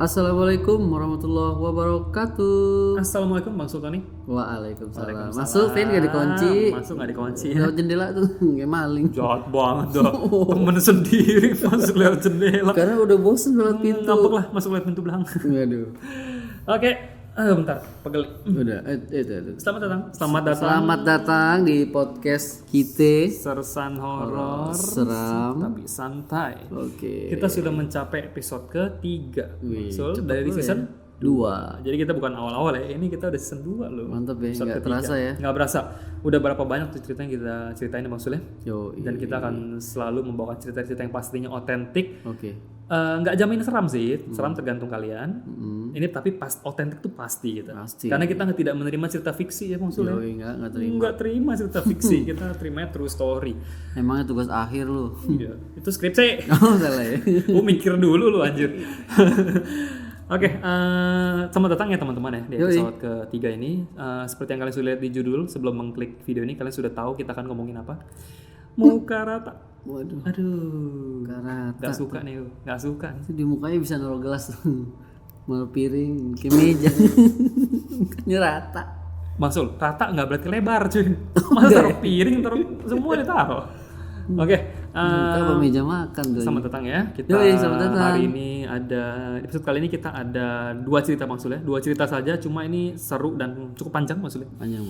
Assalamualaikum warahmatullahi wabarakatuh. Assalamualaikum Bang Sultani. Waalaikumsalam. Masuk Vin gak dikunci. Masuk gak dikunci. Lewat jendela tuh kayak maling. Jahat banget dah. Temen sendiri masuk lewat jendela. Karena udah bosen lewat pintu. Ngampuk lah masuk lewat pintu belakang. Waduh. Oke. Bentar. Pegel. Udah. Selamat datang di podcast kita. Sersan horor Seram tapi santai. Oke. Kita sudah mencapai episode ke-3. Cepet Dari banget season ya. 2. Jadi kita bukan awal-awal ya. Ini kita udah season 2 loh. Mantap ya, Episode nggak ketiga. terasa ya. Nggak berasa. Udah berapa banyak tuh cerita yang kita ceritain Bang Sul ya. Yo. Dan kita akan selalu membawa cerita-cerita yang pastinya otentik. Oke. Nggak jamin seram sih, seram tergantung kalian. Ini tapi otentik tuh pasti gitu. Pasti. Karena kita tidak menerima cerita fiksi ya Bang Sul. Yo, nggak terima. Nggak terima cerita fiksi, kita terima true story. Emangnya tugas akhir lu. Iya, itu skripsi. Oh, salah ya. Gue mikir dulu lu anjir. Oke, selamat datang ya teman-teman ya di episode ketiga ini. Seperti yang kalian sudah lihat di judul sebelum mengklik video ini, kalian sudah tahu kita akan ngomongin apa. Muka rata. Waduh. Aduh. Karata. Gak suka nih, gak suka. Itu di mukanya bisa naruh gelas naruh piring ke meja. Mukanya rata. Maksud rata nggak berarti lebar cuy. Masa taruh piring taruh semua ditaruh. Oke. Apa meja makan tuh. Selamat datang ya. Kita selamat datang. hari ini episode kali ini kita ada 2 cerita maksudnya. 2 cerita saja, cuma ini seru dan cukup panjang maksudnya. Panjang.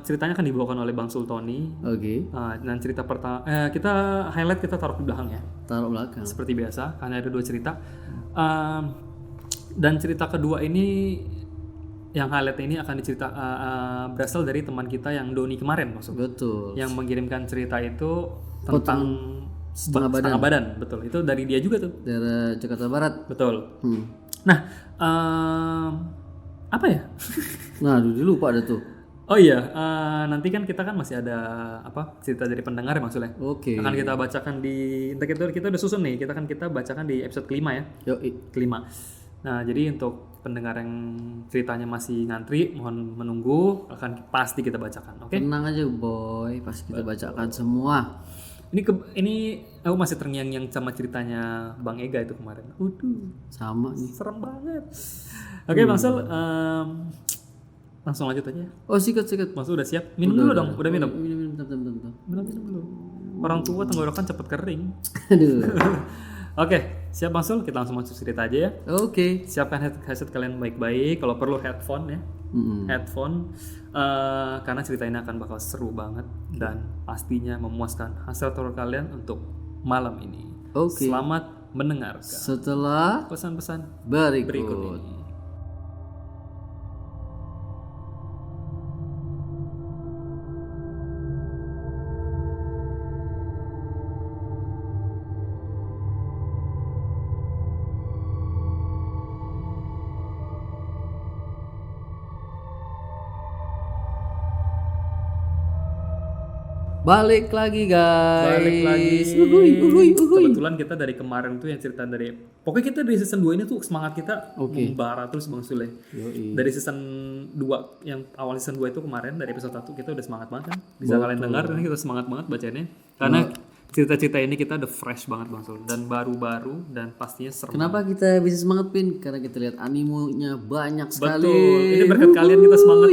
Ceritanya akan dibawakan oleh Bang Sultoni. Oke. Dan cerita pertama kita highlight kita taruh di belakang ya. Taruh belakang. Seperti biasa, karena ada 2 cerita. Dan cerita kedua ini yang highlight ini akan berasal dari teman kita yang Doni kemarin maksudnya. Betul. Yang mengirimkan cerita itu tentang setengah badan. Betul. Itu dari dia juga tuh. Daerah Jakarta Barat. Betul. Nah, apa ya? Nah, dulu lupa ada tuh. Oh iya, nanti kan kita kan masih ada cerita dari pendengar ya maksudnya. Oke. Akan kita bacakan kita udah susun nih. Kita bacakan di episode kelima ya. Kelima. Nah, jadi untuk pendengar yang ceritanya masih ngantri, mohon menunggu, akan pasti kita bacakan, oke? Tenang aja boy, pasti kita bacakan semua. Ini aku masih terngiang-ngiang sama ceritanya Bang Ega itu kemarin. Sama nih. Serem banget. Oke, Bang Sel, langsung lanjut aja. Oh, sikat. Bang Sel udah siap? Minum dulu dong, udah minum. Minum, bentar. Minum dulu. Orang tua tenggorokan cepet kering. Aduh. Oke, siap Bang Sul, kita langsung masuk cerita aja ya. Oke. Siapkan headset kalian baik-baik, kalau perlu headphone ya. Headphone, karena cerita ini akan bakal seru banget dan pastinya memuaskan hasrat horor kalian untuk malam ini. Oke. Selamat mendengarkan Setelah pesan-pesan berikut ini. Balik lagi guys. Uhuy. Kebetulan kita dari kemarin tuh yang cerita pokoknya kita dari season 2 ini tuh semangat kita membara terus Bang Sule. Dari season 2 yang awal season 2 itu kemarin dari episode 1 kita udah semangat banget kan. Bisa kalian dengar ini kita semangat banget bacanya. Karena cerita-cerita ini kita udah fresh banget Bang Sul dan baru-baru dan pastinya seru. Kenapa kita bisa semangat Pin? Karena kita lihat animonya banyak sekali. Betul. Ini berkat kalian kita semangat.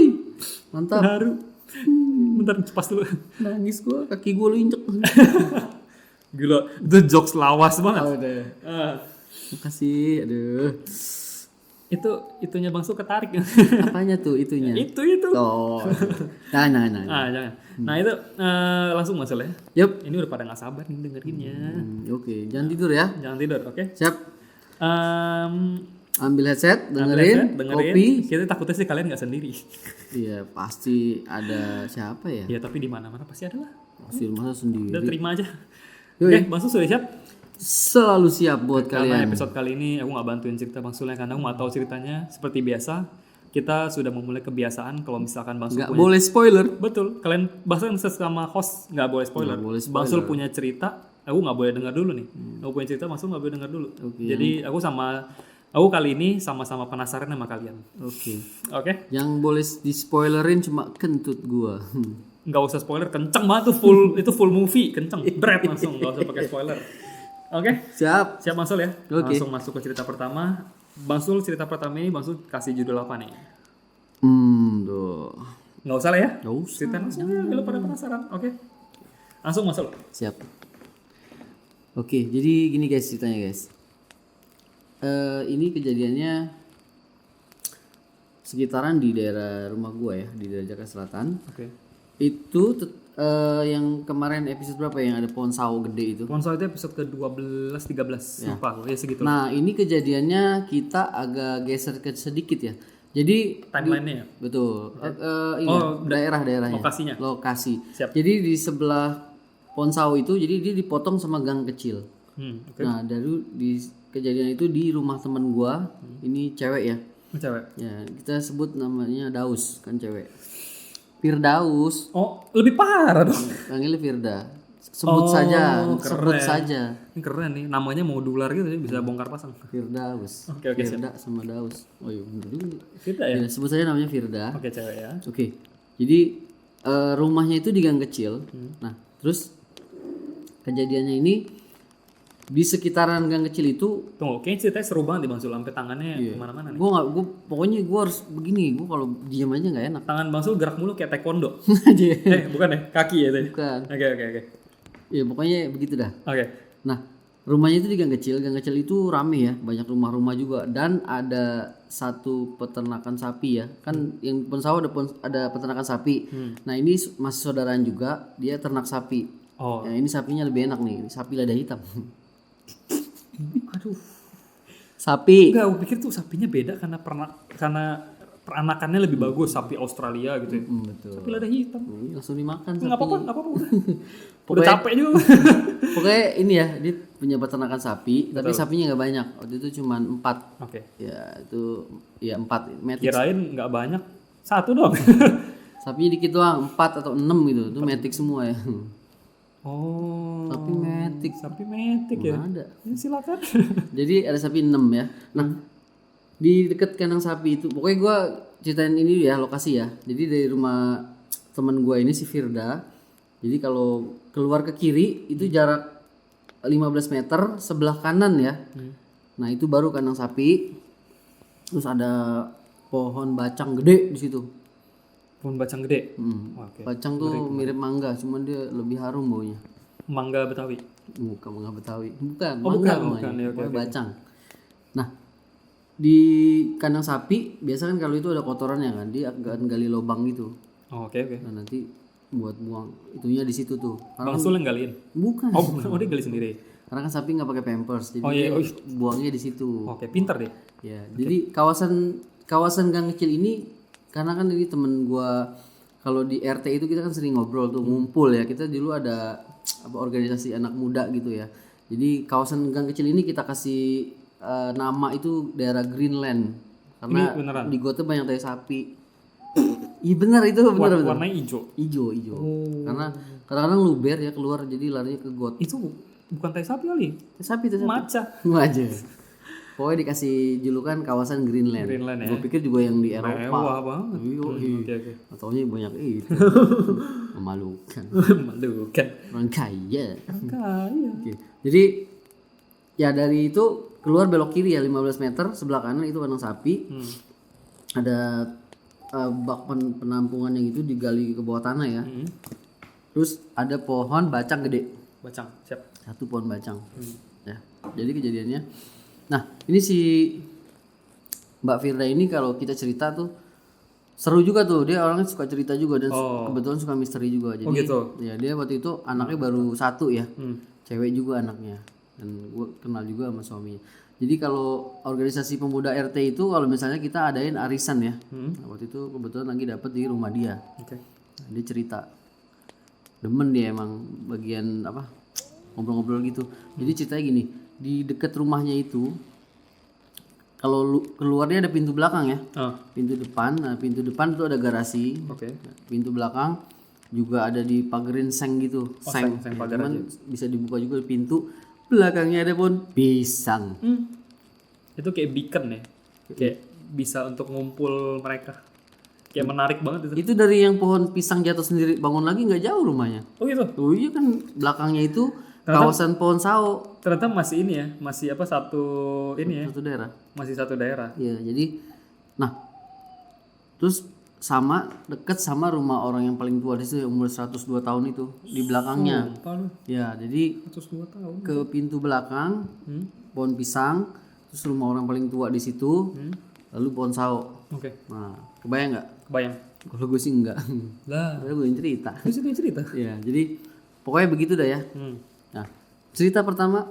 Mantap. Baru. Bentar pas dulu. Nangis gua, kaki gua lu injek. Gila, itu jokes lawas banget. Udah. Makasih, aduh. Itunya Bang Sul ketarik. Apanya tuh itunya? itu. Oh. Jangan. Jangan. Nah itu langsung masalah ya. Yup. Ini udah pada nggak sabar nih dengerinnya. Oke, jangan tidur ya. Jangan tidur, oke? Siap. Ambil headset, dengerin. Kopi. Kita takutnya sih kalian nggak sendiri. Iya, pasti ada siapa ya? Ya tapi di mana-mana pasti ada lah. Pasti masa sendiri. Udah terima aja. Yoi. Oke, Bang Sul sudah siap? Selalu siap buat Karena kalian. episode kali ini aku nggak bantuin cerita Bang Sul karena aku nggak tahu ceritanya. Seperti biasa, kita sudah memulai kebiasaan kalau misalkan Bang Sul Nggak boleh spoiler. Betul, kalian bahkan sesama host nggak boleh spoiler. Nggak boleh spoiler. Bang Sul punya cerita, aku nggak boleh dengar dulu nih. Aku punya cerita, Bang Sul nggak boleh dengar dulu. Jadi aku kali ini sama-sama penasaran sama kalian. Oke. Yang boleh di spoilerin cuma kentut gua. Nggak usah spoiler, kenceng banget tuh full itu full movie, kenceng, berat langsung, nggak usah pakai spoiler. Oke. Siap. Siap Bang Sul ya? Oke. Langsung masuk ke cerita pertama. Bang Sul, cerita pertama ini Bang Sul kasih judul apa nih? Tuh. Nggak usah lah ya? Nggak usah. Cerita langsung ya, bila pada penasaran. Oke. Langsung Bang Sul. Siap. Oke, jadi gini guys ceritanya guys. Ini kejadiannya sekitaran di daerah rumah gua ya, di daerah Jakarta Selatan. Oke. Itu yang kemarin episode berapa yang ada pohon sawo gede itu? Pohon sawo itu episode ke-12, 13. Lupa, ya segitu. Nah, ini kejadiannya kita agak geser ke sedikit ya. Jadi Timeline-nya ya? betul. Ini Oh, daerah-daerahnya. lokasinya? Lokasi. Siap. Jadi di sebelah pohon sawo itu jadi dia dipotong sama gang kecil. Oke. Nah, dari di kejadian itu di rumah teman gua, ini cewek ya. Cewek. Ya, kita sebut namanya Daus, kan cewek. Firdaus, Oh, lebih parah dong. panggilnya Firda. Sebut saja, sebut keren. saja. Ini keren nih, namanya modular gitu ya, bisa bongkar pasang. Firdaus. Oke, Firda sama Daus. Oh iya, bener juga. Kita ya? Ya, sebut saja namanya Firda. Oke, cewek ya. Oke. Jadi rumahnya itu di gang kecil. Nah, terus kejadiannya ini di sekitaran gang kecil itu Tunggu, kayaknya ceritanya seru banget nih Bang Sul, sampai tangannya kemana-mana nih. pokoknya gue harus begini. Gue kalau diam aja nggak enak. Tangan Bang Sul gerak mulu kayak taekwondo. Dia. Bukan ya? Kaki ya tadi? Bukan. Oke. Ya pokoknya begitu dah. Oke. Nah, rumahnya itu di gang kecil. Gang kecil itu rame ya, banyak rumah-rumah juga dan ada satu peternakan sapi ya. Kan yang pohon sawo ada peternakan sapi. Nah, ini masih saudaraan juga, dia ternak sapi. Oh. Ya, ini sapinya lebih enak nih, sapi lada hitam. Aduh. Sapi. Enggak, aku pikir tuh sapinya beda karena peranakannya lebih bagus, sapi Australia gitu ya. Betul. Sapi lada hitam. Langsung dimakan Enggak sapinya. apa-apa. Udah capek juga. Pokoknya ini ya, dia punya peternakan sapi, tapi sapinya nggak banyak. Waktu itu cuma 4. Oke. Ya, itu ya 4 metik. Kirain nggak banyak. Satu dong. Sapinya dikit doang, 4 atau 6 gitu. Itu metik semua ya. Oh. Sapi metik. Ya. Ada. Ya, silakan. Jadi ada sapi 6 ya. Nah, di dekat kandang sapi itu, pokoknya gua ceritain ini ya lokasi ya. Jadi dari rumah teman gua ini si Firda. Jadi kalau keluar ke kiri itu jarak 15 meter sebelah kanan ya. Nah, itu baru kandang sapi. Terus ada pohon bacang gede di situ. Pohon bacang gede. Oke. Bacang tuh mirip mangga, cuman dia lebih harum baunya. Mangga Betawi. Bukan mangga Betawi. Bukan, Oh, mangga bukan. namanya. Ya, oke. Pokoknya bacang. Nah, di kandang sapi biasa kan kalau itu ada kotorannya kan, dia akan gali lubang gitu. Oh, oke. Nah, nanti buat buang itunya di situ tuh. Bang Sul yang galiin. Bukan. Oh, bukan. Oh, dia gali sendiri. Karena kan sapi nggak pakai pampers, jadi Oh, iya. dia buangnya di situ. Oke, pintar deh. Ya, jadi kawasan gang kecil ini karena kan ini temen gua kalau di RT itu kita kan sering ngobrol tuh, ngumpul ya. Kita dulu ada organisasi anak muda gitu ya. Jadi kawasan gang kecil ini kita kasih nama itu daerah Greenland karena Ini beneran? di gua tuh banyak tai sapi. Iya benar itu benar. Warnanya hijau. Ijo. Karena kadang-kadang luber ya keluar jadi larinya ke got. Itu bukan tai sapi kali. Tai sapi. Maca. Aja. Pokoknya dikasih julukan kawasan Greenland. Greenland ya. Gue pikir juga yang di Eropa. Mewah banget. Oke. Ataunya banyak itu. Memalukan. Malukan. Orang kaya. Kaya. Oke. Jadi ya dari itu keluar belok kiri ya 15 meter sebelah kanan itu kandang sapi. Ada bak penampungan yang itu digali ke bawah tanah ya. Terus ada pohon bacang gede. Bacang, siap. Satu pohon bacang. Ya. Jadi kejadiannya. Nah, ini si Mbak Firda ini kalau kita cerita tuh seru juga tuh. Dia orangnya suka cerita juga dan kebetulan suka misteri juga. Jadi gitu. ya dia waktu itu anaknya baru 1 ya. Cewek juga anaknya. Dan gue kenal juga sama suaminya. Jadi kalau organisasi pemuda RT itu kalau misalnya kita adain arisan ya. Nah, waktu itu kebetulan lagi dapet di rumah dia. Oke. Nah, dia cerita. Demen dia emang bagian apa? Ngobrol-ngobrol gitu. Jadi ceritanya gini, di dekat rumahnya itu kalau keluarnya ada pintu belakang ya. Pintu depan. Nah, pintu depan itu ada garasi. Oke. Pintu belakang juga ada dipagerin seng gitu. Seng pagar Cuman bisa dibuka juga pintu. Belakangnya ada pohon pisang. Itu kayak beacon ya. Kayak bisa untuk ngumpul mereka. Kayak menarik banget itu. Itu dari yang pohon pisang jatuh sendiri bangun lagi nggak jauh rumahnya. Oh gitu. Oh iya kan belakangnya itu kawasan Pohon Sao. Ternyata masih ini ya, masih apa satu ini ya, Satu daerah. masih satu daerah. Iya, jadi nah terus sama deket sama rumah orang yang paling tua di situ yang umur 102 tahun itu di belakangnya. Sumpah lu, Ya, jadi 102 tahun. ke pintu belakang pohon pisang, terus rumah orang paling tua di situ, lalu pohon sao. Oke, Nah, kebayang nggak? kebayang. Kalau gue sih enggak. Lah, Karena gue yang cerita. terus itu cerita. Ya, jadi pokoknya begitu dah ya. Nah, cerita pertama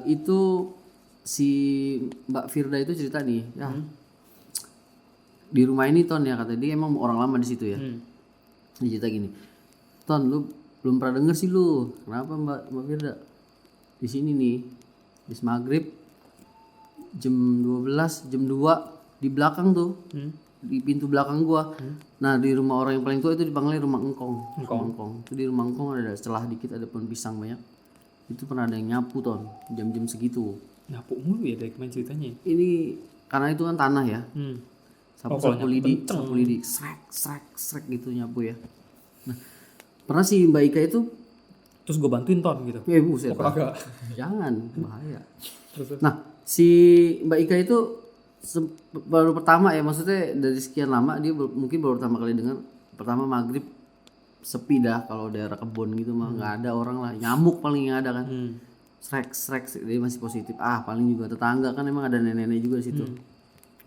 itu si Mbak Firda itu cerita nih, ya di rumah ini Ton ya kata dia emang orang lama di situ ya. Dia cerita gini, Ton lu belum pernah denger sih lu, kenapa Mbak Firda? Di sini nih, habis maghrib jam 12, jam 2 di belakang tuh, di pintu belakang gua. Nah di rumah orang yang paling tua itu dipanggilnya rumah Engkong. Engkong. Itu di rumah Engkong ada setelah dikit ada pohon pisang banyak. Itu pernah ada yang nyapu Ton, jam-jam segitu. Nyapu mulu ya dari kemarin ceritanya. Ini karena itu kan tanah ya. Sapu kalau lidi, srek gitu nyapu ya. Nah, pernah sih Mbak Ika itu, Terus gue bantuin Ton gitu. buset, Pak. Kagak. Jangan, bahaya. Terus. Nah, si Mbak Ika itu baru pertama ya, maksudnya dari sekian lama dia mungkin baru pertama kali dengar. Pertama maghrib sepi dah kalau daerah kebun gitu mah nggak ada orang lah, nyamuk paling yang ada kan. Srek dia masih positif. Paling juga tetangga kan emang ada nenek-nenek juga di situ.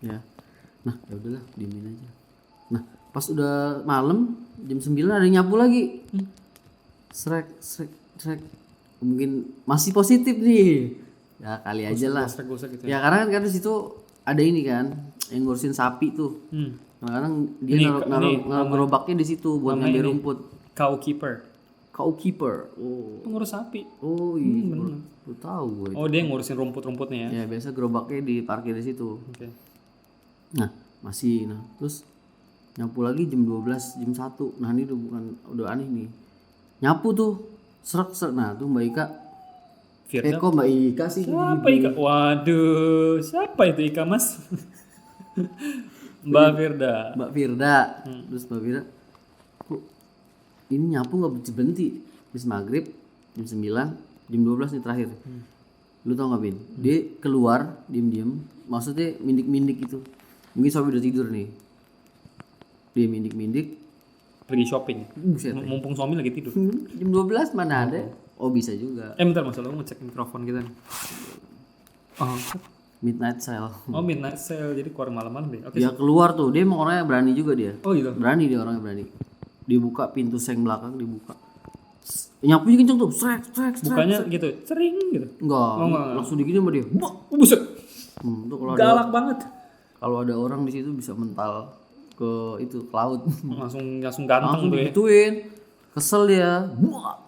Ya. Nah, ya udahlah, diemin aja. Nah, pas udah malam jam 9 ada yang nyapu lagi. Srek. Mungkin masih positif nih. Ya kali aja lah. Gosek gitu Ya karena kan di situ ada ini kan yang ngurusin sapi tuh. Kadang-kadang dia naruh gerobaknya di situ buat ngambil rumput. Cow keeper. Oh. Pengurus sapi. Oh iya. Lu tahu gue. Oh dia ngurusin rumput-rumputnya ya. Ya biasa gerobaknya diparkir di situ. Oke. Nah, terus nyapu lagi jam 12, jam 1. Nah, ini udah aneh nih. Nyapu tuh srek. Nah, tuh Mbak Ika. Firda. Kok Mbak Ika sih? Siapa Ika? Waduh, siapa itu Ika Mas? Mbak Firda. Terus Mbak Firda, kok ini nyapu nggak berhenti? Habis maghrib jam 9, jam 12 nih terakhir. Lu tau nggak Bin? Dia keluar diem-diem, maksudnya mindik-mindik gitu. Mungkin suami udah tidur nih. Dia mindik-mindik. Lagi shopping. Buset. Mumpung suami lagi tidur. Jam 12 mana ada? Oh bisa juga. Bentar Mas, lu ngecek mikrofon kita nih. Oh, Midnight sale. oh midnight sale, jadi keluar malam-malam deh. Oke. Dia keluar tuh, dia emang orangnya berani juga dia. Oh gitu. Berani dia orangnya berani. Dibuka pintu seng belakang dibuka. Nyapunya kenceng tuh, srek. Bukannya gitu, sering gitu. Enggak, langsung digini sama dia. Wah, buset. Tuh kalau Galak banget. Kalau ada orang di situ bisa mental ke itu ke laut. Langsung ganteng Langsung tuh ya. digituin. Kesel dia. Buah.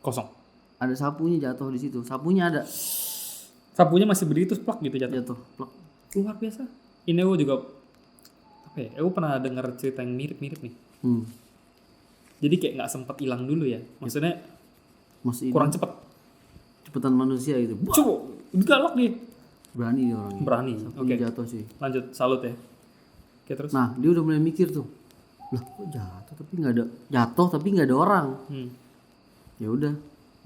Kosong. Ada sapunya jatuh di situ. Sapunya ada. Sapunya masih berdiri terus plak gitu jatuh. Jatuh. Plak. Luar biasa. Ini aku juga apa ya? Aku pernah dengar cerita yang mirip-mirip nih. Jadi kayak nggak sempat hilang dulu ya. Maksudnya Masih kurang cepat. cepetan manusia gitu. Coba, galak nih. Berani dia orangnya. Berani. Sapunya jatuh sih. Lanjut, salut ya. Oke terus. Nah, dia udah mulai mikir tuh. Lah, kok jatuh tapi nggak ada orang. Ya udah,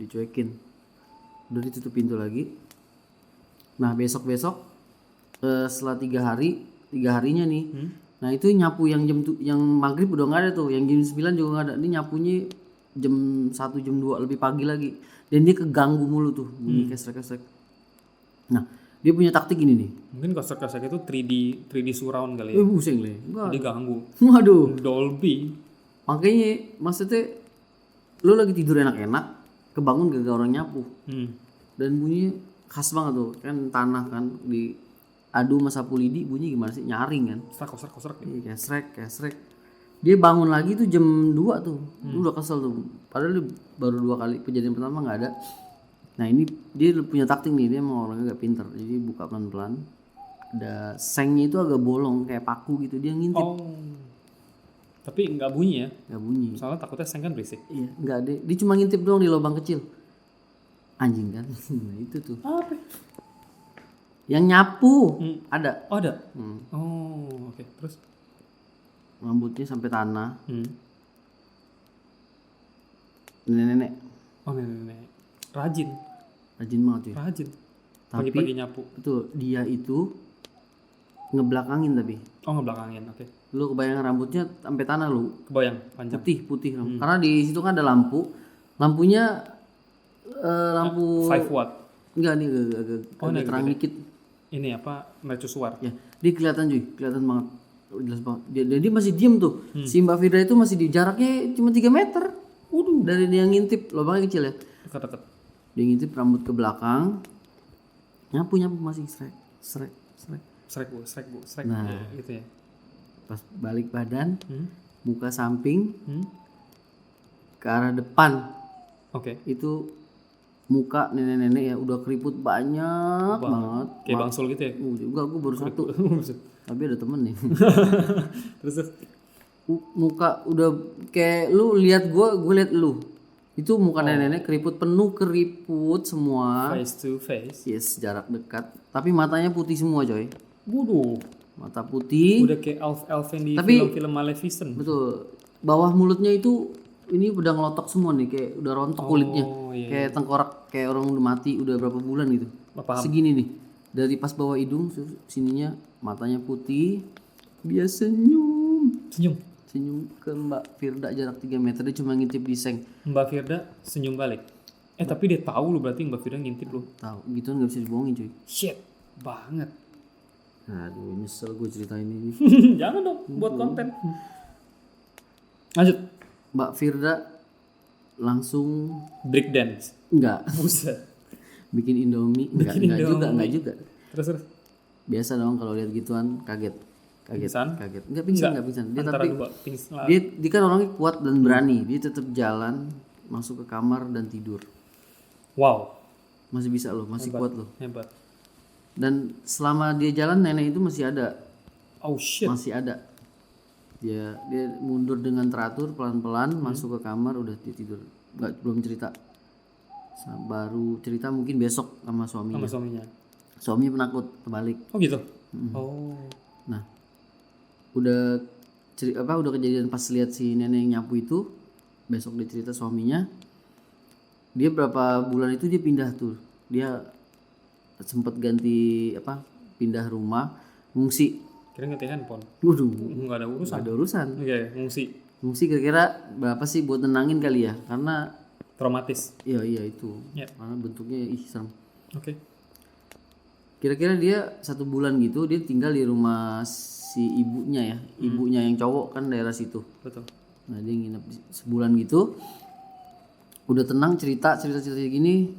dicuekin. Udah ditutup pintu lagi. Nah, besok setelah 3 harinya nih. Nah, itu nyapu yang yang maghrib udah nggak ada tuh, yang jam 9 juga nggak ada. Ini nyapunya jam 1 jam 2 lebih pagi lagi. Dan dia keganggu mulu tuh, bunyi kesrek-kesrek. Nah, dia punya taktik ini nih. Mungkin kasar-kasar itu 3D surround kali ya. Pusing le. Dia ganggu. Waduh. Dolby. Makanya maksudnya lu lagi tidur enak-enak, kebangun gara-gara orang nyapu. Dan bunyinya khas banget tuh, kan tanah kan diadu sama sapu lidi, bunyi gimana sih? Nyaring kan. Koser Iya, kayak srek. Dia bangun lagi tuh jam 2 tuh. Lu udah kesel tuh. Padahal dia baru 2 kali, kejadian pertama nggak ada. Nah ini dia punya taktik nih, dia emang orangnya agak pinter. Jadi buka pelan-pelan. Ada sengnya itu agak bolong kayak paku gitu, dia ngintip. Oh. Tapi nggak bunyi ya? Nggak bunyi. Soalnya takutnya seng kan berisik. Iya, nggak ada. Dia cuma ngintip doang di lubang kecil. Anjing kan? Nah itu tuh. Apa? Yang nyapu ada. Oh ada. Oh oke. Terus? Rambutnya sampai tanah. Nenek-nenek Oh nenek. Rajin banget cuy. Rajin. Tapi Pagi-pagi nyapu. betul, dia itu ngebelakangin tapi. Oh ngebelakangin, oke. Lu kebayang rambutnya sampai tanah lu. Kebayang panjang. Putih karena di situ kan ada lampunya lampu 5 watt. enggak nih agak terang dikit Ini apa? Mercusuar. ya. Dia kelihatan banget, jelas banget. Dia masih diem tuh. Si Mbak Firda itu masih di jaraknya cuma 3 meter. Dari dia ngintip, lubangnya kecil ya. Dekat-dekat. Dia ngintip rambut ke belakang, nyapu masih srek. Strike bu. Nah. Ya, gitu ya. Pas balik badan, muka samping ke arah depan. Oke. Itu muka nenek-nenek ya udah keriput banyak banget. Kayak bangsul gitu ya. Juga gue baru satu. Tapi ada temen nih. Terus Muka udah kayak lu lihat gue lihat lu. Itu muka nenek-nenek penuh keriput semua. face to face. Yes, jarak dekat. Tapi matanya putih semua coy. Waduh. Mata putih. Udah kayak elf yang di Tapi- film-film Maleficent. Betul. Bawah mulutnya itu ini udah ngelotok semua nih, kayak udah rontok kulitnya. iya. Kayak tengkorak kayak orang udah mati udah berapa bulan gitu. Paham. Segini nih. Dari pas bawah hidung sininya matanya putih. Dia senyum ke Mbak Firda jarak 3 meter, dia cuma ngintip di seng. Mbak Firda senyum balik. Tapi dia tahu lu berarti Mbak Firda ngintip lu. Tahu, gitu nggak bisa dibohongin cuy. Shit banget. Aduh, nyesel gue ceritain ini. Jangan dong buat konten. Lanjut. Mbak Firda langsung Break dance. enggak Buset. bikin Indomie, enggak juga. Terus. Biasa dong kalau lihat gituan kaget. Pingsan? Enggak pingsan. Dia Antara tapi dua pingsan. dia kan orangnya kuat dan berani. Dia tetap jalan, masuk ke kamar dan tidur. Wow. Masih bisa loh, masih kuat loh. Hebat. Dan selama dia jalan nenek itu masih ada. Oh shit. Masih ada. Dia mundur dengan teratur pelan-pelan masuk ke kamar udah dia tidur. Belum cerita. Baru cerita mungkin besok sama suaminya. Sama suaminya. Suaminya penakut terbalik. Oh gitu. Oh. Nah, udah kejadian pas lihat si nenek yang nyapu itu, besok dia cerita suaminya. Dia berapa bulan itu dia pindah tuh. Dia sempat ganti pindah rumah, ngungsi. Kira ganti handphone. Waduh, Enggak ada urusan. ada urusan. Iya, ngungsi. Ngungsi kira-kira berapa sih buat nenangin kali ya? Karena Traumatis. iya itu. Ya. Karena bentuknya serem. Oke. Kira-kira dia 1 bulan gitu dia tinggal di rumah si ibunya ya. Ibunya yang cowok kan daerah situ. Betul. Nah dia nginep sebulan gitu. Udah tenang cerita gini.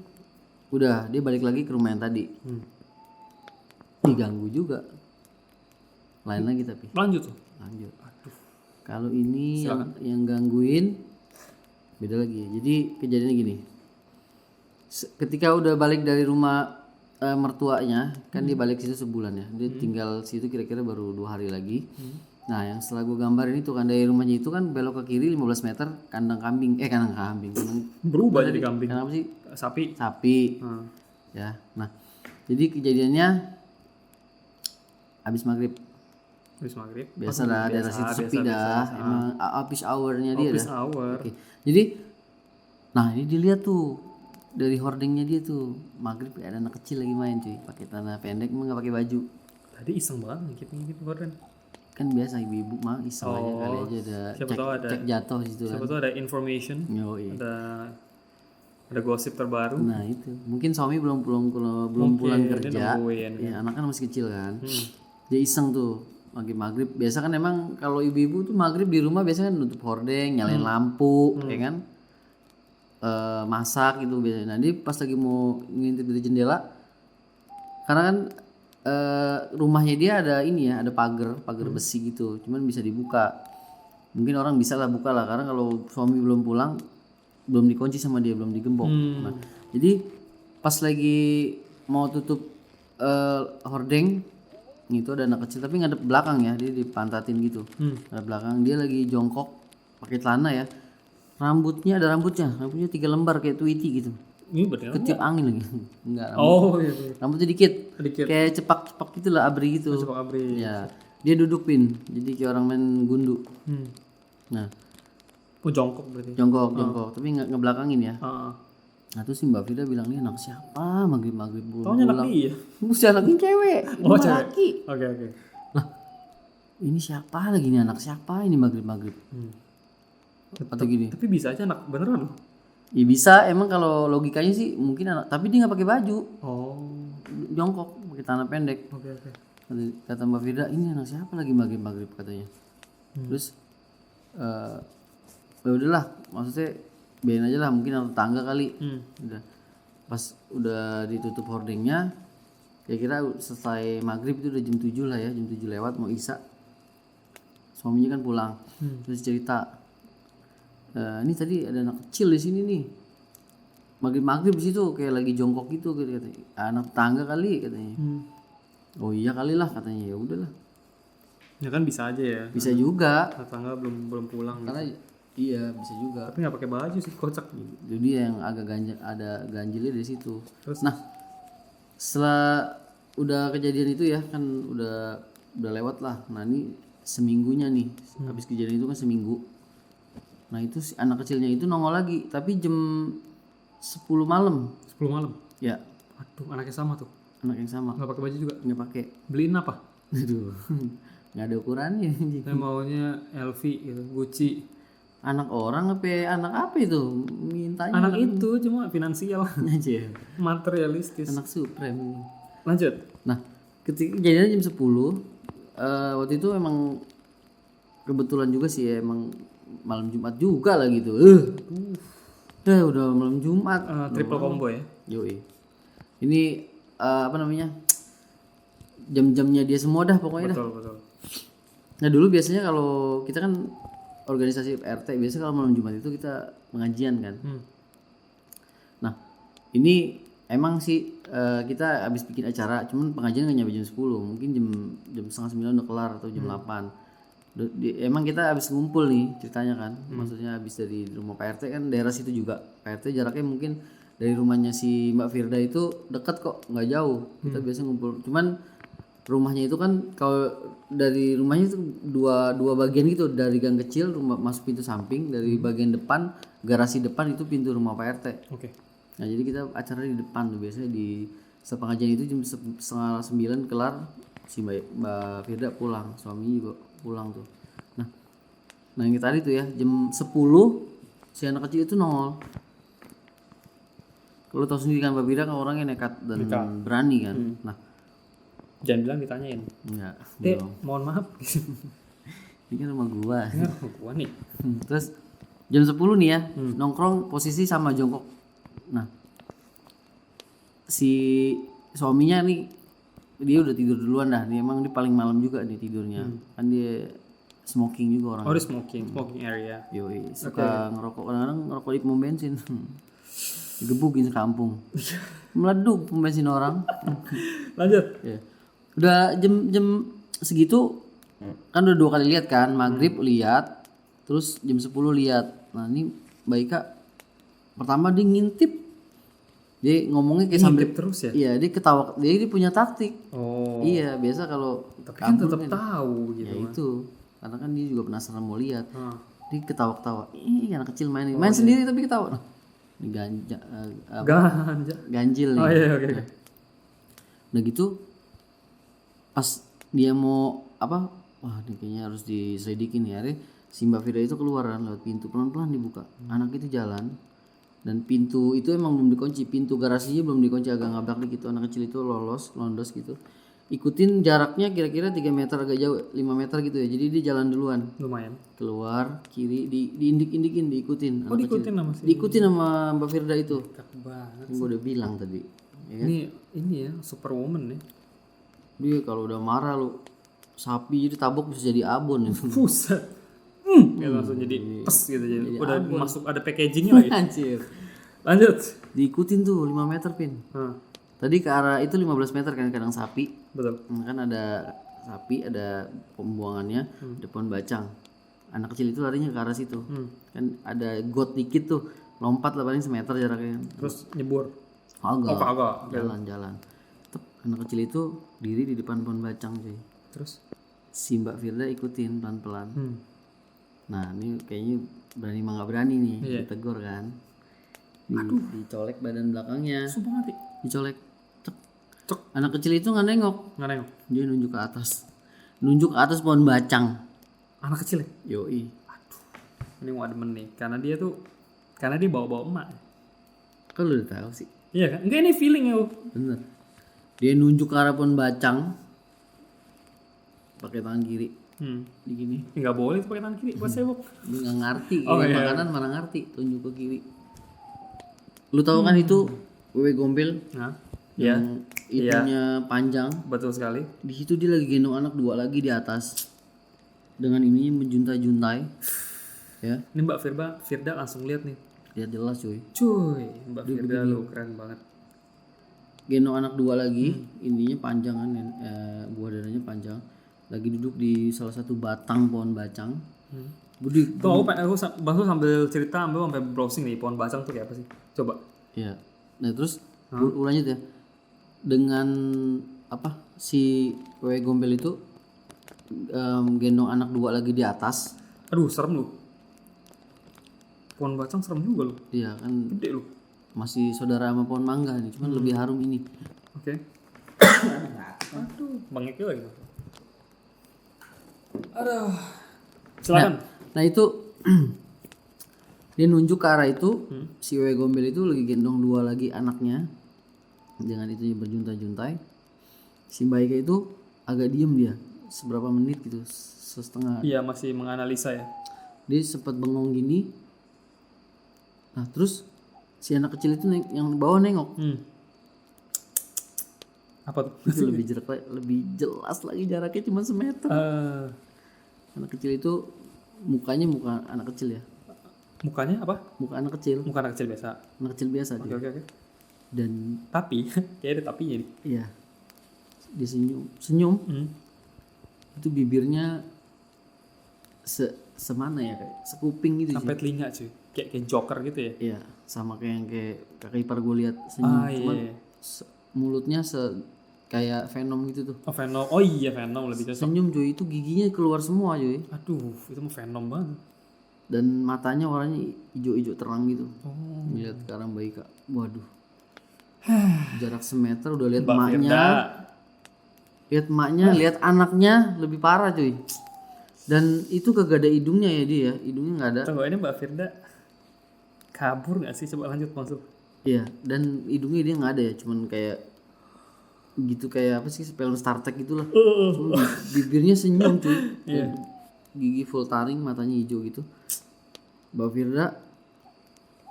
Udah dia balik lagi ke rumah yang tadi. Diganggu juga. Lain lagi tapi. Lanjut. Kalau ini yang gangguin beda lagi. Jadi kejadiannya gini. Ketika udah balik dari rumah mertuanya, kan dia balik situ sebulan ya. Dia tinggal situ kira-kira baru 2 hari lagi. Nah, yang setelah gue gambarin itu kan dari rumahnya itu kan belok ke kiri 15 meter kandang kambing. Berubah jadi kambing. Kenapa sih? Sapi. Ya. Nah, jadi kejadiannya habis maghrib. Biasa lah daerah situ sepi dah. Emang office hour-nya dia Office dah. hour. Oke. Jadi ini dilihat tuh dari hordingnya dia tuh maghrib ada anak kecil lagi main cuy pakai celana pendek emang nggak pakai baju. Tadi iseng banget ngikip gorden. Kan biasa ibu-ibu mah iseng aja kali aja ada cek jatuh situ kan. Siapa tahu ada information. Yoi. Ada gosip terbaru. Nah itu mungkin suami belum pulang kerja. Nungguin. Ya anak kan masih kecil kan. Dia iseng tuh maghrib biasa kan emang kalau ibu-ibu tuh maghrib di rumah biasanya kan nutup hordeng nyalain lampu ya kan. Masak gitu biasanya. Nah dia pas lagi mau ngintip dari jendela karena kan rumahnya dia ada ada pagar besi gitu cuman bisa dibuka, mungkin orang bisa lah buka lah karena kalau suami belum pulang belum dikunci sama dia, belum digembok. Nah jadi pas lagi mau tutup hordeng itu ada anak kecil tapi ngadep belakang ya, dia dipantatin gitu. Ngadep belakang dia lagi jongkok pakai celana ya, rambutnya 3 lembar kayak Tweety gitu. Ini beneran Ketiup angin lagi. Enggak. Iya. Rambutnya dikit. Kayak cepak-cepak gitu lah, abri gitu. Cepak abri. Ya. Dia duduk pin. Jadi kayak orang main gundu. Nah, jongkok berarti. jongkok, tapi nggak ngebelakangin ya. Nah terus si Mbak Firda bilang, nih anak siapa maghrib belum Taunya anak pulang. dia. Bukan anaknya cewek, ini Oh, mah cewek. laki. Oke. Lah ini siapa lagi nih, anak siapa ini maghrib. Kata gini, Tapi bisa aja anak beneran loh. ya bisa emang kalau logikanya sih mungkin anak, tapi dia nggak pakai baju, Oh. jongkok pakai celana pendek. Oke. Kata Mbak Firda, ini anak siapa lagi maghrib katanya. Terus ya udahlah, maksudnya biarin aja lah, mungkin anak tetangga kali. Udah pas udah ditutup hordingnya, kira-kira selesai maghrib itu udah jam 7 lah ya, jam 7 lewat mau isya. Suaminya kan pulang, terus cerita, ini tadi ada anak kecil di sini nih, maghrib di situ kayak lagi jongkok gitu katanya. Anak tetangga kali katanya. Oh iya kali lah katanya. Ya udahlah, Ya kan bisa aja ya. bisa juga Tetangga belum pulang. karena iya bisa juga. Tapi nggak pakai baju sih, kocak. Jadi yang agak ada ganjilnya dari situ. Terus? Nah setelah udah kejadian itu ya kan udah lewat lah. Nah ini seminggunya nih, habis kejadian itu kan seminggu. Nah itu si anak kecilnya itu nongol lagi, tapi jam 10 malam. 10 malam. Ya, Aduh, anaknya sama tuh. anak yang sama, Nggak pakai baju juga. nggak pakai. Beliin apa? Aduh, nggak ada ukurannya. Saya maunya LV gitu, Gucci. Anak orang anak apa itu? Mintanya Anak itu cuma finansial, aja. materialistis. Anak Supreme. Lanjut. Nah, ketika kejadian jam 10, waktu itu emang kebetulan juga sih ya, emang malam Jumat juga lah gitu. Udah malam Jumat. Triple combo ya. Yoi. Ini apa namanya? Jam-jamnya dia semua dah pokoknya dah. Betul. Nah, dulu biasanya kalau kita kan organisasi RT, biasanya kalau malam Jumat itu kita pengajian kan. Nah, ini emang sih kita habis bikin acara, cuman pengajian nggak nyampe jam 10, mungkin jam setengah 9 udah kelar atau jam 8. Emang kita habis ngumpul nih ceritanya kan, maksudnya habis dari rumah Pak RT kan daerah situ juga. Pak RT jaraknya mungkin dari rumahnya si Mbak Firda itu dekat kok, nggak jauh. Kita biasa ngumpul. Cuman rumahnya itu kan kalau dari rumahnya itu dua bagian gitu, dari gang kecil rumah masuk pintu samping, dari bagian depan garasi depan itu pintu rumah Pak RT. Oke. Nah jadi kita acara di depan tuh biasanya di sepengajian itu jam setengah 9 kelar, si Mbak Firda pulang, suaminya juga pulang tuh. Nah yang tadi tuh ya jam 10 si anak kecil itu nongol. Kalau tahu sendiri kan Mbak Firda kan orangnya nekat dan berani kan. Nah Jangan bilang ditanyain. enggak, Mohon maaf. ini kan rumah gua. Gua nih. Terus jam 10 nih ya nongkrong posisi sama jongkok. Nah si suaminya nih dia udah tidur duluan dah, dia emang dia paling malam juga nih tidurnya. Kan dia smoking juga orang. Oh, di smoking area. Yoi, suka ngerokok, kadang-kadang ngerokok di pom bensin. Digebukin sekampung. Meleduk pom bensin orang. Lanjut. Ya. Udah jam segitu kan udah 2 kali lihat kan, maghrib lihat, terus jam 10 lihat. Nah ini Mbak Ika pertama dia ngintip, dia ngomongnya kayak sambil terus ya. iya dia ketawa, dia punya taktik. Oh. Iya biasa kalau Tapi kan tetap tahu gitu. ya itu karena kan dia juga penasaran mau lihat. Ah. Dia ketawa-ketawa, ih anak kecil main sendiri tapi ketawa. Nah, ini Ganja. ganjil nih. Oh iya, oke. Udah gitu pas dia mau apa, wah ini kayaknya harus diselidikin ya. Akhirnya si Mbak Firda itu keluar kan lewat pintu, pelan-pelan dibuka. Anak itu jalan dan pintu itu emang belum dikunci, pintu garasinya belum dikunci, agak ngabrak dikit. Anak kecil itu londos gitu. Ikutin jaraknya kira-kira 3 meter, agak jauh 5 meter gitu ya. Jadi dia jalan duluan. Lumayan. Keluar kiri, diindik-indikin, diikutin. Oh, diikutin sama si. Diikutin sama Mbak Firda itu. Cakep banget. Gue udah bilang tadi. Ya kan? Ini ya superwoman nih. Dia kalau udah marah lu sapi jadi tabok bisa jadi abon itu. Buset. Ya langsung jadi pes gitu jadi. Udah masuk ada packagingnya lagi. Anjir. Lanjut. Diikutin tuh 5 meter pin. Tadi ke arah itu 15 meter kan kandang sapi. Betul. Kan ada sapi, ada pembuangannya, ada pohon bacang. Anak kecil itu larinya ke arah situ. Kan ada got dikit tuh, lompat lah paling semeter jaraknya. Terus nyebur. Agak. Jalan. Tep, anak kecil itu diri di depan pohon bacang cuy. Terus si Mbak Firda ikutin pelan-pelan. Nah ini kayaknya berani mah nggak berani nih, ditegur kan. Dicolek badan belakangnya. Sumpah mati. Dicolek. Cek. Cek. Anak kecil itu nggak nengok. Dia nunjuk ke atas. Nunjuk ke atas pohon bacang. Anak kecil ya? Yoi. Ini mau demen nih. Karena dia bawa-bawa emak. Kan lu udah tahu sih. Iya kan? Enggak, ini feeling ya. Bener. Dia nunjuk ke arah pohon bacang. Pakai tangan kiri. Di gini. Enggak boleh itu pakai tangan kiri buat sewok. Dia nggak ngerti. Iya. Makanan mana ngerti. Tunjuk ke kiri. Lu tahu kan itu wewe gombel? Nah. Yang itunya panjang. Betul sekali. Di situ dia lagi gendong anak 2 lagi di atas. Dengan ininya menjuntai-juntai. Ya. Ini Mbak Firda langsung lihat nih. Lihat jelas cuy. Mbak Firda lu keren banget. Gendong anak 2 lagi, ininya panjang kan, buah dadanya panjang. Lagi duduk di salah satu batang pohon bacang. Gede. Tuh aku sambil cerita sampai browsing nih pohon bacang tuh kayak apa sih? Coba. Iya. Nah terus lanjut ya. Dengan apa si wewe gombel itu gendong anak 2 lagi di atas. Aduh serem lu. Pohon bacang serem juga lu. Iya kan. Gede lu. Masih saudara sama pohon mangga nih, cuman lebih harum ini. Oke. Aduh, Bang Eki lagi. Aduh. Silakan. Nah itu dia nunjuk ke arah itu, si wewe gombel itu lagi gendong 2 lagi anaknya. Dengan itu berjuntai-juntai. Si Baika itu agak diem dia, seberapa menit gitu, setengah. Iya, masih menganalisa ya. Dia sempat bengong gini. Nah terus si anak kecil itu yang bawah nengok. Apa tuh? Itu lebih jelas lagi jaraknya cuma semeter. Anak kecil itu mukanya muka anak kecil ya. Mukanya apa? Muka anak kecil. Muka anak kecil biasa. Anak kecil biasa dia. Oke. Dan tapi kayak ada tapinya nih. iya. Dia senyum. Itu bibirnya semana ya, kayak sekuping gitu sampai telinga cuy. Kayak Joker gitu ya. Iya, sama kayak kakak ipar gue lihat senyum. Cuman mulutnya kayak Venom gitu tuh. Oh Venom. Oh iya Venom lebih cocok. Senyum cuy, itu giginya keluar semua cuy. Aduh, itu mah Venom banget. Dan matanya warnanya hijau-hijau terang gitu. Lihat ke arah Baika. Waduh. Jarak semeter udah lihat emaknya. Lihat emaknya, lihat anaknya, lebih parah cuy. Dan itu kagak ada hidungnya ya dia, hidungnya nggak ada. Coba ini Mbak Firda kabur nggak sih? Coba lanjut masuk. Iya, dan hidungnya dia nggak ada ya, cuman kayak gitu, kayak apa sih, film Star Trek gitulah. Bibirnya senyum cuy. Gigi full taring, matanya hijau gitu. Mbak Firda,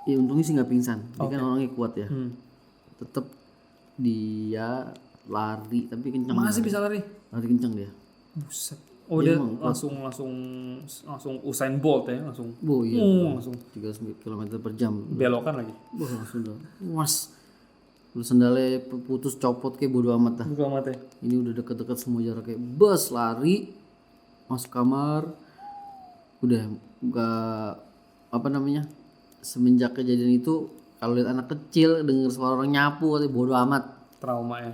ya untungnya sih nggak pingsan. Dia kan orangnya kuat ya. Tetap dia lari tapi kencang. Masih bisa lari? Lari kencang dia. Buset. Oh dia langsung Usain Bolt ya langsung. Iya. Langsung 3 km per jam. Belokan lagi. Langsung dah. Was. Lu sendalnya putus copot kayak bodo amat dah. Bodo amat ya. Ini udah deket-deket semua jaraknya. Bus lari masuk kamar. Udah apa namanya? Semenjak kejadian itu kalau lihat anak kecil denger suara orang nyapu katanya bodo amat. Trauma ya.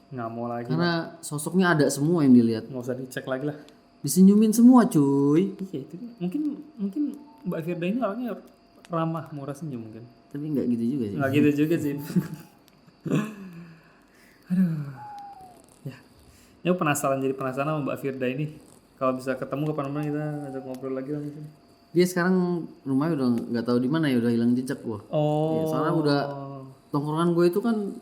Nggak mau lagi. Karena sosoknya ada semua yang dilihat. Nggak usah dicek lagi lah. Disenyumin semua cuy. Iya itu mungkin Mbak Firda ini orangnya ramah, murah senyum mungkin. Tapi nggak gitu juga sih. Nggak gitu juga sih. Aduh. Ya. Ini penasaran sama Mbak Firda ini. Kalau bisa ketemu kapan-kapan kita ajak ngobrol lagi lah mungkin. Dia sekarang rumahnya udah nggak tahu di mana ya, udah hilang jejak gua. Ya, soalnya udah tongkrongan gue itu kan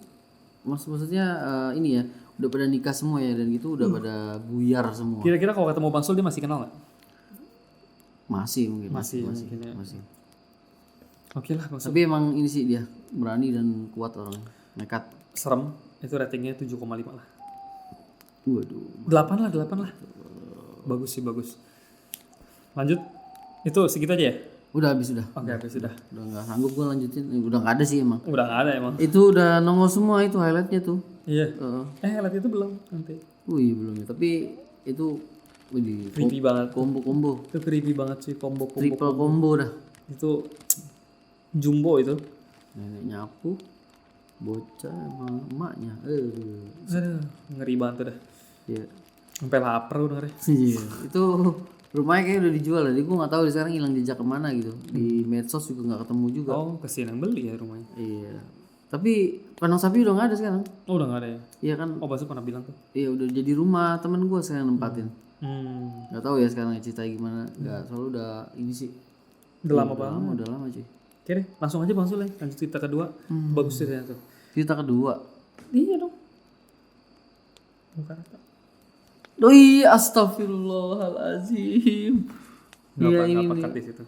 maksudnya ini ya udah pada nikah semua ya, dan gitu udah pada buyar semua. Kira-kira kalau ketemu Bang Sul dia masih kenal nggak? Masih mungkin. Masih. Oke lah Bang Sul. Tapi emang ini sih dia berani dan kuat orangnya, nekat. Serem. Itu ratingnya 7,5 lah. Waduh. 8 lah. Bagus sih, bagus. Lanjut. Itu segitu aja ya? Udah habis udah. Oke, habis sudah. Udah nggak sanggup gue lanjutin. Udah nggak ada sih emang. Udah nggak ada emang. Itu udah nongol semua itu highlightnya tuh. Iya. Highlight itu belum nanti. Wih belum ya. Tapi itu creepy banget. Combo. Itu creepy banget sih, combo. Triple combo dah. Itu jumbo itu. Nenek nyapu, bocah sama emaknya. Aduh, ngeri banget dah. Iya. Sampai lapar udah ngeri. Iya. Itu Rumahnya kayak udah dijual, jadi gue nggak tahu sekarang hilang jejak kemana gitu. Di medsos juga nggak ketemu juga. Oh, kasihan yang beli ya rumahnya. Iya. Tapi kandang sapi udah nggak ada sekarang. Oh, udah nggak ada ya? Iya kan? Oh, Basu pernah bilang tuh. Iya udah jadi rumah temen gue sekarang nempatin. Hmm. Gak tahu ya sekarang ceritanya gimana. Gak soalnya udah ini sih. Udah lama banget. Udah lama cuy. Oke deh, langsung aja Bang Sul ya. Lanjut cerita kedua. Bagus ceritanya tuh. Cerita kedua. Iya dong. Bukan apa. Doi, astagfirullahalazim. Iya ini Ngapa nih. cut di situ?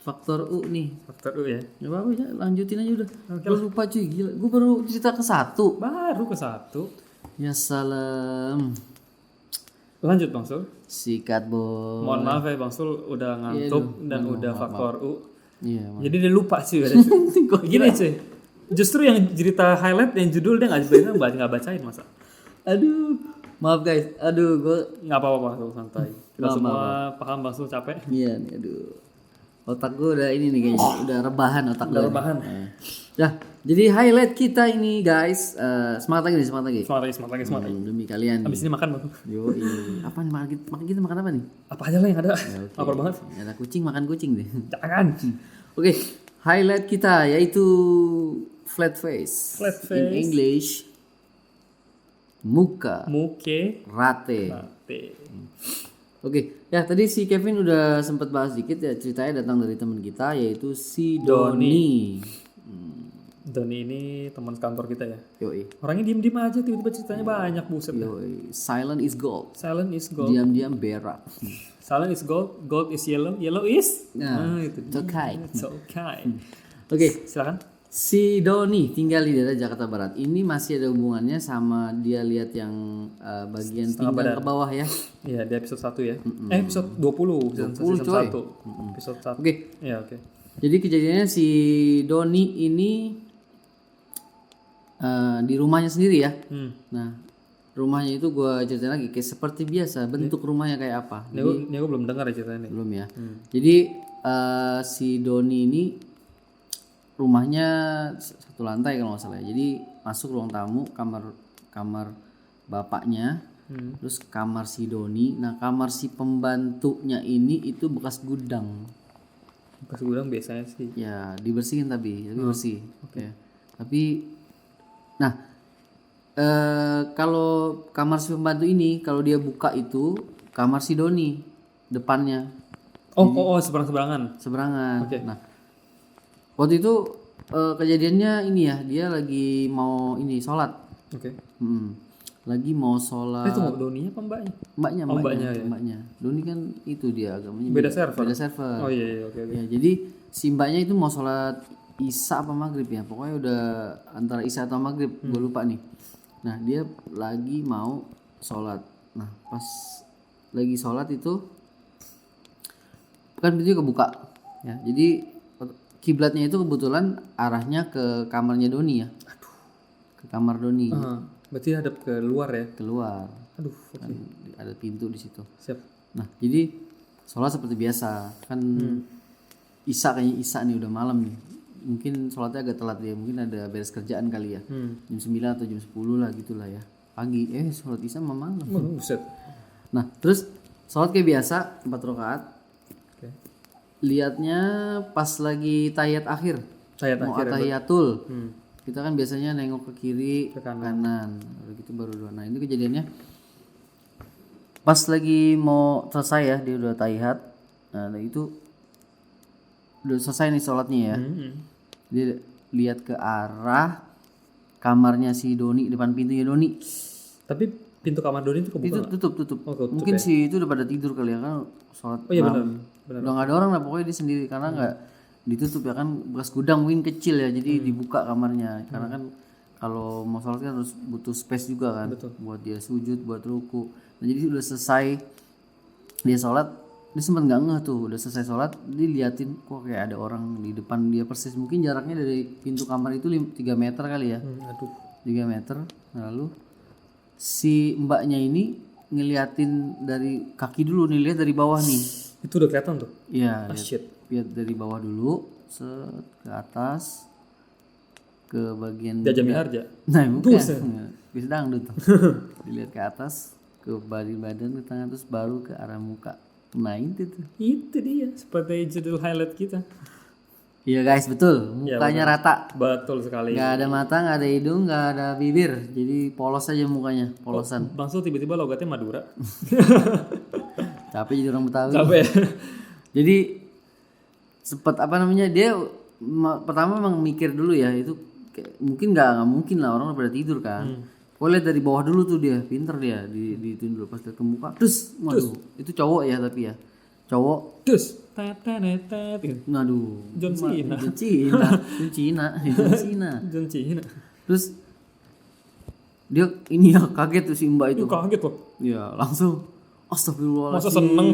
Faktor U nih. Faktor U ya. Gak apa-apa ya, lanjutin aja udah. Gue lupa cuy, gila. Gue baru cerita ke 1. Baru ke 1. Ya salam. Lanjut Bang Sul. Sikat boy. Mohon maaf ya Bang Sul udah ngantuk dan udah faktor U. Iya. Jadi dia lupa sih ada. Gini cuy. Justru yang cerita highlight yang judul dia nggak bacain masa. Aduh. Maaf guys. Aduh gue. Nggak apa-apa Bang Sul, santai. Kita semua paham Bang Sul capek. Iya nih aduh. Otak gue udah ini nih kayaknya. Udah rebahan otak gue. Udah rebahan. Nah, jadi highlight kita ini guys. Semangat lagi nih, semangat lagi. Semangat lagi. Demi kalian. Habis ini makan Bang. Yo, apa nih makan kita makan apa nih? Apa aja lah yang ada. Lapar banget. Ada kucing makan kucing deh. Jangan. Oke, highlight kita yaitu flat face. Flat In face. English, muka Muke. rate. Mate. Oke, ya tadi si Kevin udah sempat bahas dikit ya, ceritanya datang dari teman kita yaitu si Doni. Doni ini teman kantor kita ya. Yoi. Orangnya diem-diem aja tiba-tiba ceritanya banyak buset. Yoi. Silent is gold. Silent is gold. Diam-diam berak. Silent is gold. Gold is yellow. Yellow is. Nah, Itu. it's okay. It's okay. Oke, Silakan. si Doni tinggal di daerah Jakarta Barat. Ini masih ada hubungannya sama dia lihat yang bagian pinggang ke bawah ya. Iya, di episode 1 ya. Episode 20 season 1. Episode 1. Oke. Iya, oke. Jadi kejadiannya si Doni ini di rumahnya sendiri ya. Nah, rumahnya itu gue ceritain lagi kayak seperti biasa. Bentuk rumahnya kayak apa? Ini aku belum dengar ya ceritanya nih. Belum ya. Jadi si Doni ini rumahnya satu lantai kalau nggak salah. Jadi masuk ruang tamu, kamar bapaknya, terus kamar si Doni. Nah kamar si pembantunya ini itu bekas gudang. Bekas gudang biasanya sih. Ya dibersihin tapi bersih. Oke. Tapi, nah kalau kamar si pembantu ini kalau dia buka itu kamar si Doni depannya. Oh, seberang-seberangan. Seberangan. Oke. Nah, waktu itu kejadiannya ini ya, dia lagi mau ini sholat. Oke. Lagi mau sholat. Itu Doninya apa mbaknya? Mbaknya. Doni kan itu dia agamanya Beda server. Beda server. Oh iya, oke. Ya, jadi si mbaknya itu mau sholat Isya apa maghrib ya, pokoknya udah antara Isya atau maghrib, gue lupa nih. Nah dia lagi mau sholat. Nah pas lagi sholat itu kan pintunya kebuka. Ya, jadi kiblatnya itu kebetulan arahnya ke kamarnya Doni ya. Ke kamar Doni. Berarti hadap ke luar ya? Keluar. Aduh, Kan ada pintu di situ. siap. Nah, jadi sholat seperti biasa. Kan kayaknya Isya nih udah malam nih. Mungkin sholatnya agak telat ya. Mungkin ada beres kerjaan kali ya. Jam 9 atau jam 10 lah gitulah ya. Pagi. Sholat Isya malam. Buset. Nah, terus sholat kayak biasa 4 rakaat. Lihatnya pas lagi tahiyat akhir. Mau tahiyatul. Kita kan biasanya nengok ke kiri, ke kanan. Gitu baru doa. Nah, ini kejadiannya pas lagi mau selesai ya, dia udah tahiyat. Nah, itu udah selesai nih sholatnya ya. Dia lihat ke arah kamarnya si Doni, depan pintunya Doni. Tapi pintu kamar Doni itu kebuka? Itu tutup. Oh, tutup mungkin sih itu udah pada tidur kali ya kan sholat. Oh iya benar. Udah nggak ada orang lah, pokoknya dia sendiri karena nggak ditutup ya kan, bekas gudang mungkin kecil ya, jadi dibuka kamarnya karena kan kalau mau sholat kan harus butuh space juga kan. Betul. Buat dia sujud, buat ruku. Nah jadi udah selesai dia sholat, dia sempat nggak ngeh tuh udah selesai sholat, dia liatin kok kayak ada orang di depan dia persis, mungkin jaraknya dari pintu kamar itu 3 meter kali ya. 3 meter. Lalu si mbaknya ini ngeliatin dari kaki dulu nih, lihat dari bawah nih. Itu udah kelihatan tuh? Iya, Shit. lihat dari bawah dulu, ke atas, ke bagian Jaja Miharja? Nah bukan, bisa dangdut tuh. Dilihat ke atas, ke badan, ke tangan, terus baru ke arah muka. Nah itu tuh. Itu dia seperti judul highlight kita. Iya guys, betul. Mukanya rata. Betul sekali. Nggak ada mata, nggak ada hidung, nggak ada bibir. Jadi polos aja mukanya, polosan. Bang Sul tiba-tiba logatnya Madura. Capek jadi orang Betawi. Capek ya? Jadi sempat apa namanya dia pertama emang mikir dulu ya itu mungkin nggak mungkin lah orang pada tidur kan. Lihat dari bawah dulu tuh dia, pinter dia di dulu pas lihat ke muka. Terus, waduh, itu cowok ya tapi ya. Cowok. Terus. Waduh. John Cena. John Cena. Terus dia ini ya kaget tuh si Mbak itu. Kaget loh. Ya langsung. Astagfirullahaladzim. Masa seneng?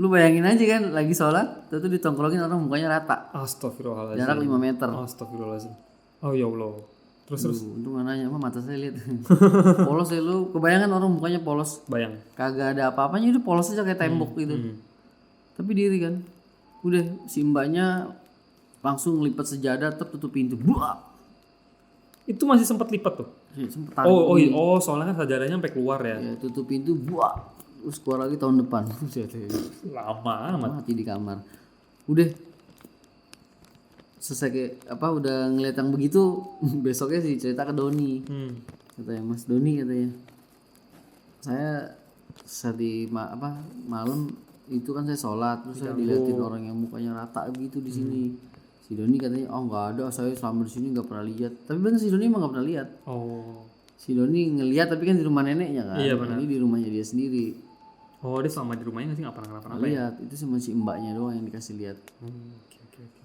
Lu bayangin aja kan lagi sholat, tuh ditongkrongin orang mukanya rata. Astagfirullahaladzim. Jarak 5 meter. Astagfirullahaladzim. Oh ya Allah. Terus. Untung gak nanya, mata saya lihat. Polos ya lu, kebayangan orang mukanya polos. Bayang. Kagak ada apa-apanya, udah polos aja kayak tembok gitu. Tapi diri kan. Udah si mbaknya langsung lipat sejadah tertutup pintu. Buah. Itu masih sempat lipat tuh. Sempet Soalnya kan sajadahnya sampai keluar ya. Ya, tutup pintu, buah. Terus keluar lagi tahun depan. Lama amat. Mati di kamar. Udah selesai udah ngeliat yang begitu, besoknya sih cerita ke Doni. Katanya Mas Doni katanya, saya saat di malam itu kan saya sholat terus saya diliatin orang yang mukanya rata gitu di sini. Si Doni katanya nggak ada, saya selama di sini nggak pernah lihat. Tapi bener si Doni emang nggak pernah lihat. Si Doni ngelihat tapi kan di rumah neneknya kan. Iya, benar. Ini di rumahnya dia sendiri. Dia selama di rumahnya sih nggak pernah kenapa-napa. Lihat itu cuma si mbaknya doang yang dikasih lihat.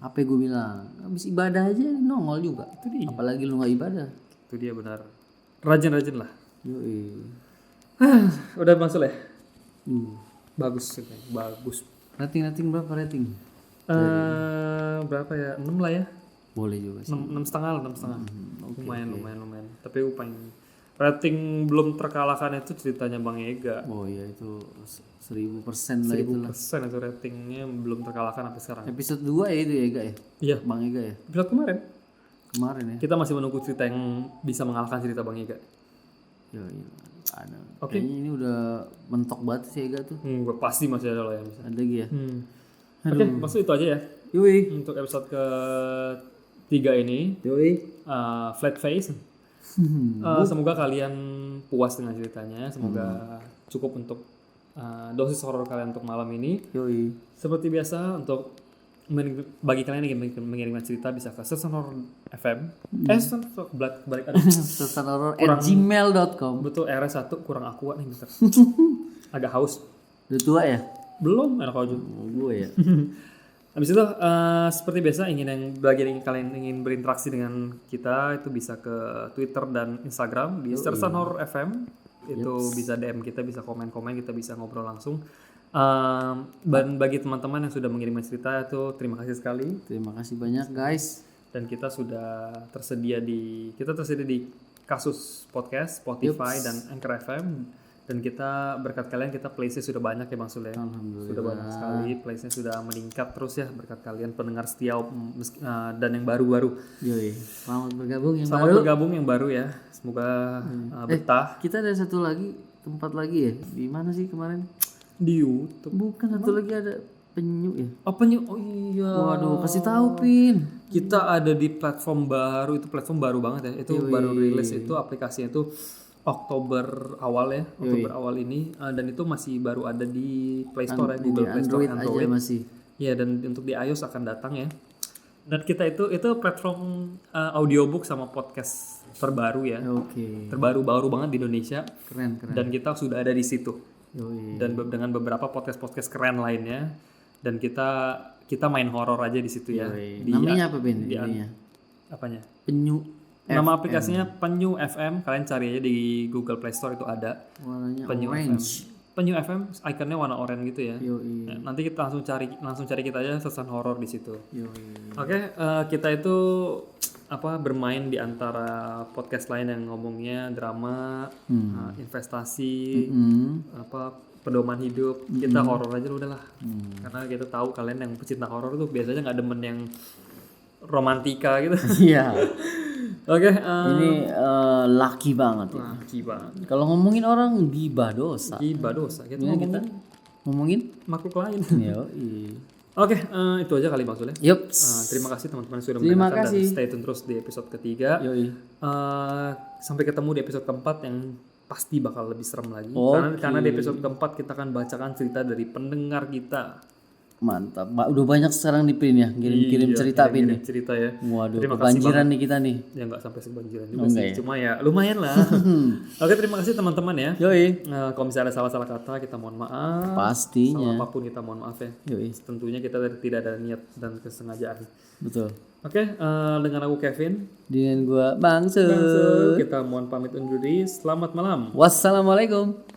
Apa gue bilang, habis ibadah aja nongol juga. Itu dia. Apalagi lu nggak ibadah. Itu dia benar. Rajin-rajin lah. Yoi. Udah masuk ya? Bagus. Rating berapa rating? Berapa ya? 6 lah ya. Boleh juga sih. 6,5. Lumayan. Tapi rating belum terkalahkan itu ceritanya Bang Ega. Oh iya itu 1000% lah itu lah. 1000% itu ratingnya belum terkalahkan sampai sekarang. Episode 2 ya itu ya Ega ya? Iya. Bang Ega ya? Episode kemarin ya? Kita masih menunggu cerita yang bisa mengalahkan cerita Bang Ega. Iya. Ada. Oke. Kayaknya ini udah mentok banget sih Ega tuh. Gue pasti masih ada lah yang bisa. Ada lagi ya? Oke, maksud itu aja ya. Yoi. Untuk episode ke-3 ini. Yoi. Flat Face. Semoga kalian puas dengan ceritanya. Semoga cukup untuk dosis horor kalian untuk malam ini. Yoi. Seperti biasa untuk bagi kalian yang ingin mengirimkan cerita bisa ke Sersan FM. Balik ada. sersanhorror@gmail.com. Betul, RS1 kurang aqua nih bentar. Agak haus. Udah tua ya? Belum, enak aja. Gue ya. Habis itu seperti biasa bagi yang kalian ingin berinteraksi dengan kita itu bisa ke Twitter dan Instagram di Sersan Horror FM. Itu bisa DM kita, bisa komen-komen, kita bisa ngobrol langsung. Dan bagi teman-teman yang sudah mengirimkan cerita itu terima kasih sekali. Terima kasih banyak guys. Dan kita sudah tersedia di Kasus Podcast, Spotify dan Anchor FM. Dan kita berkat kalian kita plays-nya sudah banyak ya Bang Sule. Alhamdulillah. Sudah banyak sekali, plays-nya sudah meningkat terus ya berkat kalian pendengar setia dan yang baru-baru. Yoi. Selamat bergabung yang baru ya. Semoga betah. Kita ada satu lagi tempat lagi ya. Di mana sih kemarin? Di YouTube. Bukan, satu lagi ada Penyu ya. Penyu. Oh iya. Waduh, kasih tahu Pin. Kita ada di platform baru, itu platform baru banget ya. Itu baru rilis itu aplikasinya itu Oktober awal ini dan itu masih baru ada di Play Store ya, Google Play Store, Android aja masih. Ya, dan untuk di iOS akan datang ya. Dan kita itu platform audiobook sama podcast terbaru ya. Oke. Baru banget di Indonesia. Keren. Dan kita sudah ada di situ. Yoi. Dan dengan beberapa podcast keren lainnya. Dan kita main horor aja di situ ya. Namanya apa Pin? Apanya? Penyu. Nama aplikasinya Penyu FM. Kalian cari aja di Google Play Store itu ada. Warnanya Penyu orange. Penyu FM, ikonnya warna oranye gitu ya. Yoi. Nanti kita langsung cari kita aja Sersan Horor di situ. Yoi. Oke, kita itu bermain di antara podcast lain yang ngomongnya drama, investasi, pedoman hidup. Kita horor aja udahlah. Karena kita tahu kalian yang pecinta horor tuh biasanya nggak demen yang romantika gitu. Iya. Oke, ini laki banget ya. Laki banget. Kalau ngomongin orang gibah dosa. Kita ngomongin ngomongin makhluk lain. Yoi. Oke, itu aja kali Bang Sule. Yup. Terima kasih teman-teman sudah Terima mendengarkan kasih. dan stay tune terus di episode ketiga. Yoi. Sampai ketemu di episode keempat yang pasti bakal lebih serem lagi. Oke. Karena di episode keempat kita akan bacakan cerita dari pendengar kita. Mantap. Udah banyak sekarang di pin ya, kirim cerita pin nih. Cerita ya. Waduh, Terima kasih kebanjiran nih kita nih. Ya nggak sampai sebanjiran juga sih. Cuma ya lumayan lah. Oke, terima kasih teman-teman ya. Yoi. Kalau misalnya ada salah-salah kata kita mohon maaf. Pastinya. Salah apapun kita mohon maaf ya. Yoi. Tentunya kita tidak ada niat dan kesengajaan. Betul. Oke, dengan aku Kevin. Dengan gua Bang Sul. Kita mohon pamit undur diri. Selamat malam. Wassalamualaikum.